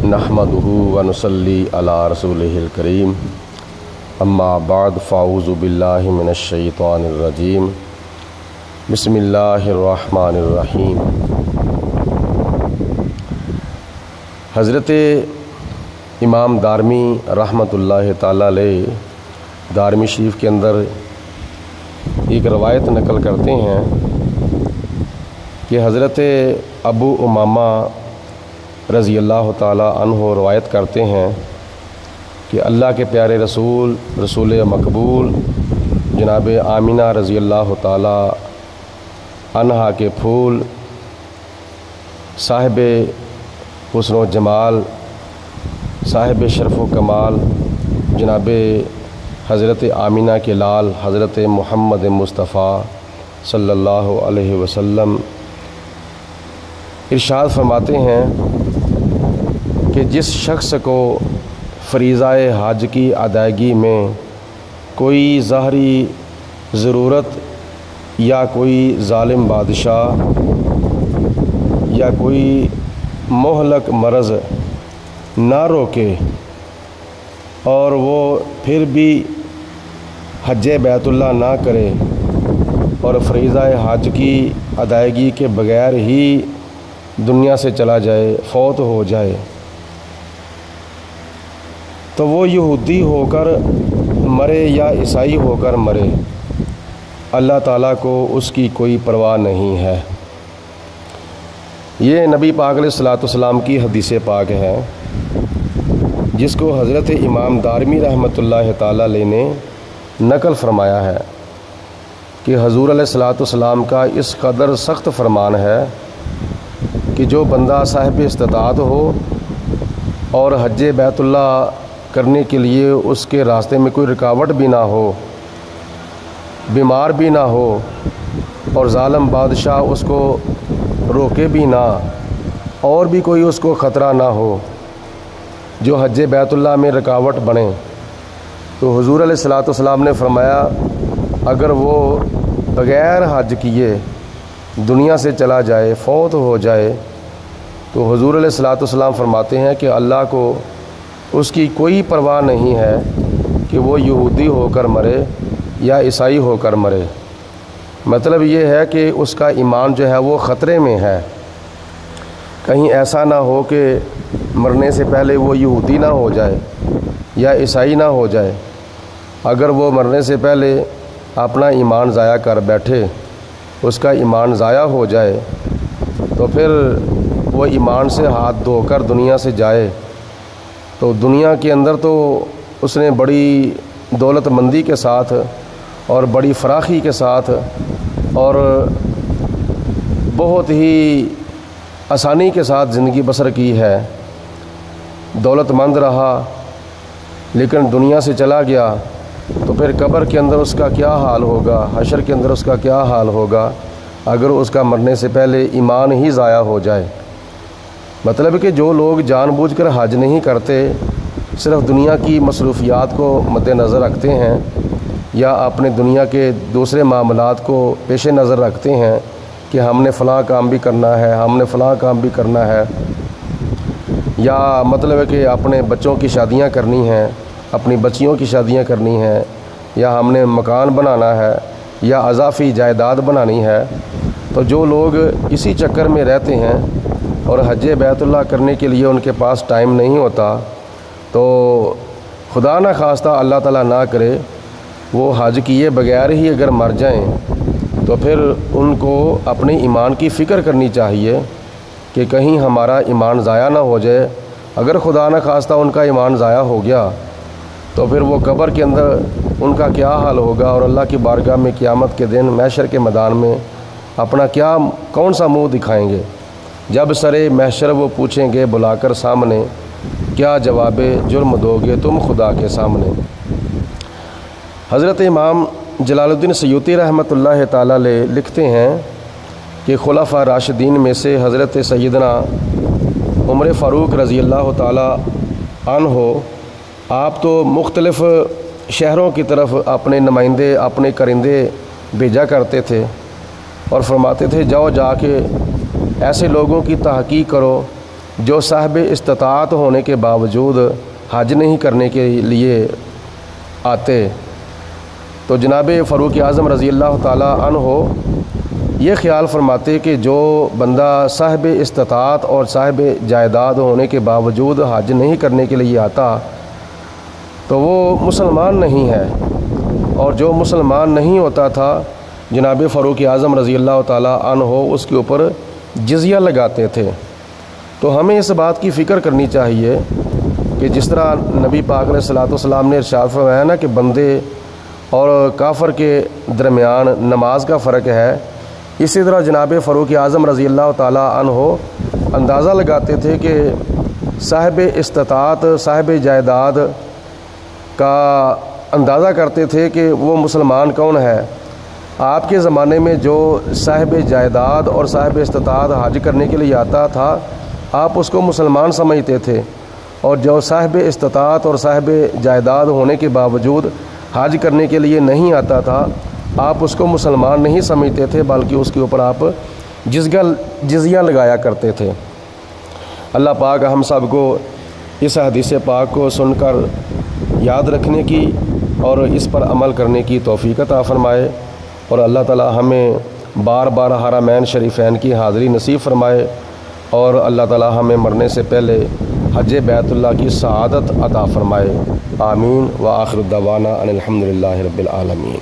नहमदुहु व नुसल्ली अला रसूलिहिल करीम अम्मा बाद फ़ाऊज़ु बिल्लाहि मिनश शैतानिर रजीम बिस्मिल्लाहिर रहमानिर रहीम। हज़रत इमाम दारमी रहमतुल्लाहि ताला अलैह दारमी शरीफ के अंदर एक रवायत नकल करते हैं कि हज़रत अबू उमामा रज़ी अल्लाह ताला अन्हो रवायत करते हैं कि अल्लाह के प्यारे रसूल मकबूल जनाब आमिना रज़ी अल्लाह ताला अन्हा के फूल साहिब हुस्न व जमाल साहिब शरफ़ व कमाल जनाब हज़रत आमिना के लाल हज़रत मोहम्मद मुस्तफ़ा सल्लल्लाहु अलैहि वसल्लम इरशाद फरमाते हैं कि जिस शख्स को फ़रीज़ाए हज की अदायगी में कोई ज़ाहरी ज़रूरत या कोई ज़ालिम बादशाह या कोई मोहलक मर्ज़ ना रोके और वो फिर भी हज बैतुल्लाह ना करे और फ़रीज़ाए हज की अदायगी के बग़ैर ही दुनिया से चला जाए, फ़ौत हो जाए, तो वो यहूदी होकर मरे या ईसाई होकर मरे, अल्लाह ताला को उसकी कोई परवाह नहीं है। ये नबी पाक अलैहिस्सलाम की हदीस पाक है जिसको हज़रत इमाम दारमी रहमतुल्लाह ताला अलैह ने नकल फरमाया है कि हजूर अलैहिस्सलाम का इस कदर सख्त फरमान है कि जो बंदा साहिब इस्तिताअत हो और हज बैतुल्लाह करने के लिए उसके रास्ते में कोई रुकावट भी ना हो, बीमार भी ना हो और ज़ालिम बादशाह उसको रोके भी ना और भी कोई उसको ख़तरा ना हो जो हज बैतुल्लाह में रुकावट बने, तो हुज़ूर अलैहिस्सलाम ने फरमाया अगर वो बग़ैर हज किए दुनिया से चला जाए, फ़ौत हो जाए, तो हुज़ूर अलैहिस्सलाम फरमाते हैं कि अल्लाह को उसकी कोई परवाह नहीं है कि वो यहूदी होकर मरे या ईसाई होकर मरे। मतलब ये है कि उसका ईमान जो है वो ख़तरे में है। कहीं ऐसा ना हो कि मरने से पहले वो यहूदी ना हो जाए या ईसाई ना हो जाए। अगर वो मरने से पहले अपना ईमान ज़ाया कर बैठे, उसका ईमान ज़ाया हो जाए, तो फिर वो ईमान से हाथ धोकर दुनिया से जाए तो दुनिया के अंदर तो उसने बड़ी दौलतमंदी के साथ और बड़ी फराखी के साथ और बहुत ही आसानी के साथ ज़िंदगी बसर की है, दौलतमंद रहा, लेकिन दुनिया से चला गया तो फिर कब्र के अंदर उसका क्या हाल होगा, हशर के अंदर उसका क्या हाल होगा अगर उसका मरने से पहले ईमान ही ज़ाया हो जाए। मतलब कि जो लोग जानबूझकर हज नहीं करते, सिर्फ़ दुनिया की मसरूफियात को मद्देनज़र रखते हैं या अपने दुनिया के दूसरे मामलात को पेश नज़र रखते हैं कि हमने फ़लाँ काम भी करना है, हमने फ़लाँ काम भी करना है, या मतलब है कि अपने बच्चों की शादियां करनी हैं, अपनी बच्चियों की शादियां करनी हैं, या हमने मकान बनाना है या अज़ाफ़ी जायदाद बनानी है, तो जो लोग इसी चक्कर में रहते हैं और हज बैतुल्लाह करने के लिए उनके पास टाइम नहीं होता, तो खुदा न खास्ता अल्लाह ताला ना करे वो हज किए बगैर ही अगर मर जाएं, तो फिर उनको अपने ईमान की फ़िक्र करनी चाहिए कि कहीं हमारा ईमान ज़ाया ना हो जाए। अगर खुदा न खास्ता उनका ईमान ज़ाया हो गया तो फिर वो कब्र के अंदर उनका क्या हाल होगा और अल्लाह की बारगाह में क़यामत के दिन महशर के मैदान में अपना कौन सा मुँह दिखाएंगे। जब सरे महशर वो पूछेंगे बुलाकर सामने, क्या जवाबे जुर्म दोगे तुम खुदा के सामने। हज़रत इमाम जलालुद्दीन सयूती रहमतुल्लाह ताला अलैह लिखते हैं कि खुलाफा राशिदीन में से हज़रत सैयदना उमर फ़ारूक रज़ी अल्लाह ताला अन्हो आप तो मुख्तलिफ़ शहरों की तरफ अपने नुमाइंदे अपने करिंदे भेजा करते थे और फरमाते थे जाओ जाके ऐसे लोगों की तहकीक करो جو صاحب استطاعت ہونے کے باوجود حج نہیں کرنے کے لیے آتے، تو جناب فاروق اعظم رضی اللہ تعالیٰ عنہ یہ خیال فرماتے کہ جو بندہ صاحب استطاعت اور صاحب جائیداد ہونے کے باوجود حج نہیں کرنے کے لیے آتا تو وہ مسلمان نہیں ہے، اور جو مسلمان نہیں ہوتا تھا جناب فاروق اعظم رضی اللہ تعالیٰ عنہ اس کے اوپر جزیہ لگاتے تھے۔ تو ہمیں اس بات کی فکر کرنی چاہیے کہ جس طرح نبی پاک علیہ الصلوۃ والسلام نے ارشاد فرمایا نا کہ بندے اور کافر کے درمیان نماز کا فرق ہے، اسی طرح جناب فاروق اعظم رضی اللہ تعالیٰ عنہ اندازہ لگاتے تھے کہ صاحب استطاعت صاحب جائیداد کا اندازہ کرتے تھے کہ وہ مسلمان کون ہے۔ آپ کے زمانے میں جو صاحب جائیداد اور صاحب استطاعت حج کرنے کے لیے آتا تھا آپ اس کو مسلمان سمجھتے تھے، اور جو صاحب استطاعت اور صاحب جائیداد ہونے کے باوجود حج کرنے کے لیے نہیں آتا تھا آپ اس کو مسلمان نہیں سمجھتے تھے، بلکہ اس کے اوپر آپ جزیہ لگایا کرتے تھے۔ اللہ پاک ہم سب کو اس حدیث پاک کو سن کر یاد رکھنے کی اور اس پر عمل کرنے کی توفیق عطا فرمائے، اور اللہ تعالی ہمیں بار بار حرمین شریفین کی حاضری نصیب فرمائے، اور اللہ تعالی ہمیں مرنے سے پہلے حج بیت اللہ کی سعادت عطا فرمائے۔ آمین۔ وآخر دعوانا ان الحمد للہ رب العالمین۔